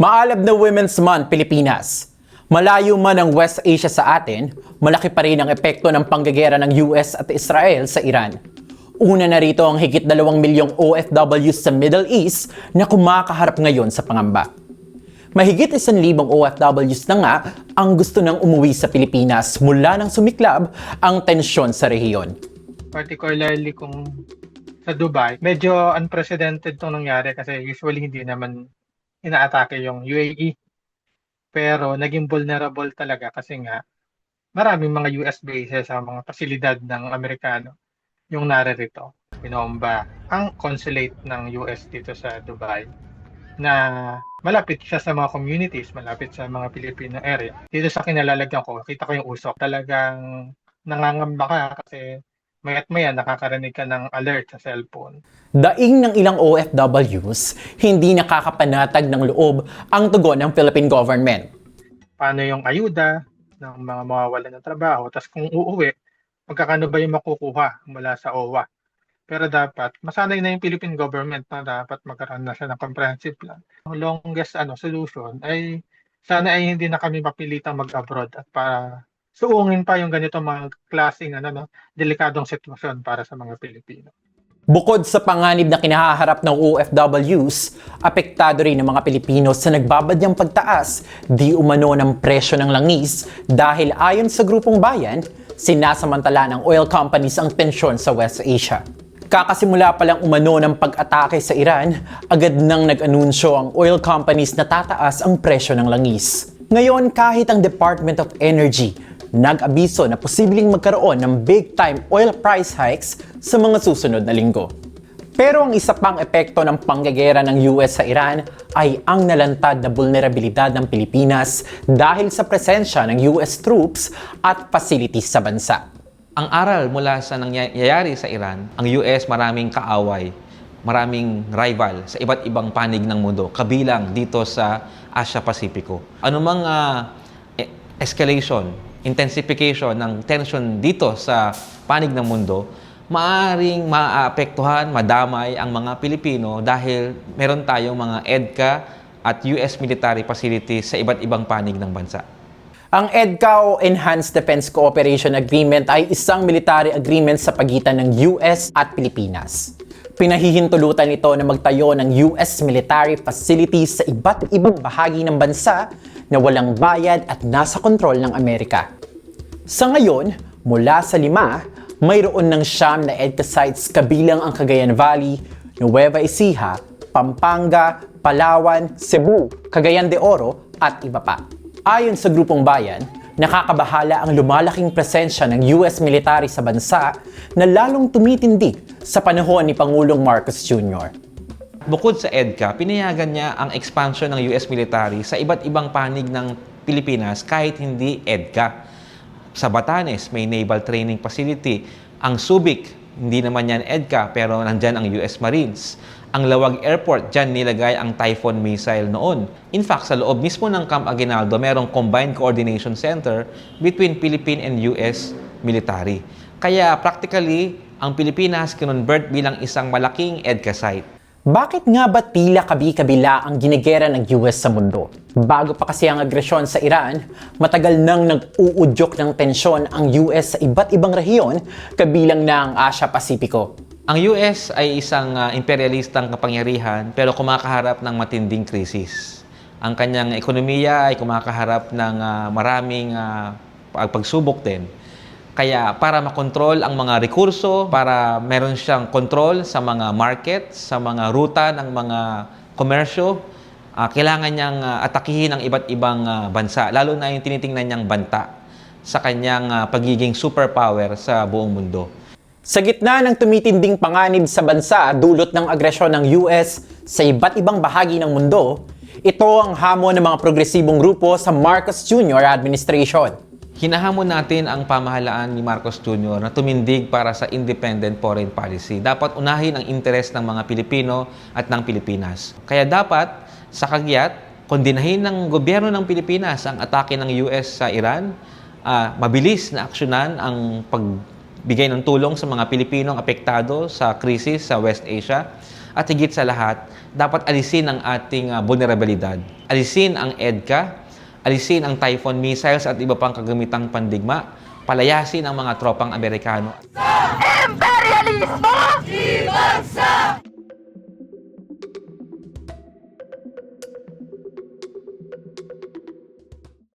Maalab na Women's Month, Pilipinas. Malayo man ang West Asia sa atin, malaki pa rin ang epekto ng panggagera ng US at Israel sa Iran. Una na rito ang higit 2 milyong OFWs sa Middle East na kumakaharap ngayon sa pangamba. Mahigit 1,000 OFWs na nga ang gusto nang umuwi sa Pilipinas mula nang sumiklab ang tensyon sa rehiyon. Particularly kung sa Dubai, medyo unprecedented itong nangyari kasi usually hindi naman inaatake yung UAE. Pero naging vulnerable talaga kasi nga maraming mga US bases sa mga pasilidad ng Amerikano yung naririto. Pinomba ang consulate ng US dito sa Dubai na malapit siya sa mga communities, malapit sa mga Filipino area. Dito sa kinalalagyan ko, kita ko yung usok. Talagang nangangamba ka kasi maya't maya nakakarinig ka ng alert sa cellphone. Daing ng ilang OFWs, hindi nakakapanatag ng loob ang tugon ng Philippine government. Paano yung ayuda ng mga mawawalan ng trabaho? Tapos kung uuwi, magkakano ba yung makukuha mula sa OWA? Pero dapat, masanay na yung Philippine government na dapat magkaroon na siya ng comprehensive plan. Ang longest solution ay sana ay hindi na kami mapilitang mag-abroad at para suungin pa yung ganito mga klaseng delikadong sitwasyon para sa mga Pilipino. Bukod sa panganib na kinahaharap ng OFWs, apektado rin ng mga Pilipino sa nagbabadyang pagtaas di umano ng presyo ng langis dahil ayon sa grupong bayan, sinasamantala ng oil companies ang tensyon sa West Asia. Kakasimula pa lang umano ng pag-atake sa Iran, agad nang nag-anunsyo ang oil companies na tataas ang presyo ng langis. Ngayon, kahit ang Department of Energy nag-abiso na posibleng magkaroon ng big-time oil price hikes sa mga susunod na linggo. Pero ang isa pang epekto ng panggagera ng US sa Iran ay ang nalantad na vulnerabilidad ng Pilipinas dahil sa presensya ng US troops at facilities sa bansa. Ang aral mula sa nangyayari sa Iran, ang US maraming kaaway, maraming rival sa iba't ibang panig ng mundo, kabilang dito sa Asia-Pasipiko. Anumang escalation, intensification ng tension dito sa panig ng mundo, maaring maapektuhan, madamay ang mga Pilipino dahil meron tayong mga EDCA at US military facilities sa iba't ibang panig ng bansa. Ang EDCA o Enhanced Defense Cooperation Agreement ay isang military agreement sa pagitan ng US at Pilipinas. Pinahihintulutan ito na magtayo ng US military facilities sa iba't ibang bahagi ng bansa na walang bayad at nasa kontrol ng Amerika. Sa ngayon, mula sa 5, mayroon ng 9 na EDCA sites kabilang ang Cagayan Valley, Nueva Ecija, Pampanga, Palawan, Cebu, Cagayan de Oro at iba pa. Ayon sa grupong bayan, nakakabahala ang lumalaking presensya ng US military sa bansa na lalong tumitindi sa panahon ni Pangulong Marcos Jr. Bukod sa EDCA, pinayagan niya ang expansion ng US military sa iba't ibang panig ng Pilipinas kahit hindi EDCA. Sa Batanes, may Naval Training Facility. Ang Subic, hindi naman yan EDCA pero nandyan ang US Marines. Ang Lawag Airport, dyan nilagay ang Typhoon missile noon. In fact, sa loob mismo ng Camp Aguinaldo, merong Combined Coordination Center between Philippine and US military. Kaya practically, ang Pilipinas kinonvert bilang isang malaking EDCA site. Bakit nga ba tila kabi-kabila ang ginigera ng US sa mundo? Bago pa kasi ang agresyon sa Iran, matagal nang nag-uudyok ng tensyon ang US sa iba't ibang rehiyon kabilang na ang Asia-Pasipiko. Ang US ay isang imperialistang kapangyarihan pero kumakaharap ng matinding krisis. Ang kanyang ekonomiya ay kumakaharap ng maraming pagsubok din. Kaya para makontrol ang mga rekurso, para meron siyang kontrol sa mga market, sa mga ruta ng mga komersyo, kailangan niyang atakihin ang iba't ibang bansa, lalo na yung tinitingnan niyang banta sa kanyang pagiging superpower sa buong mundo. Sa gitna ng tumitinding panganib sa bansa dulot ng agresyon ng US sa iba't ibang bahagi ng mundo, ito ang hamon ng mga progresibong grupo sa Marcos Jr. administration. Hinahamon natin ang pamahalaan ni Marcos Jr. na tumindig para sa independent foreign policy. Dapat unahin ang interes ng mga Pilipino at ng Pilipinas. Kaya dapat, sa kagyat, kondinahin ng gobyerno ng Pilipinas ang atake ng US sa Iran, mabilis na aksyonan ang pagbigay ng tulong sa mga Pilipinong apektado sa krisis sa West Asia, At higit sa lahat, dapat alisin ang ating vulnerabilidad. Alisin ang EDCA, alisin ang Typhoon missiles at iba pang kagamitang pandigma, palayasin ang mga tropang Amerikano.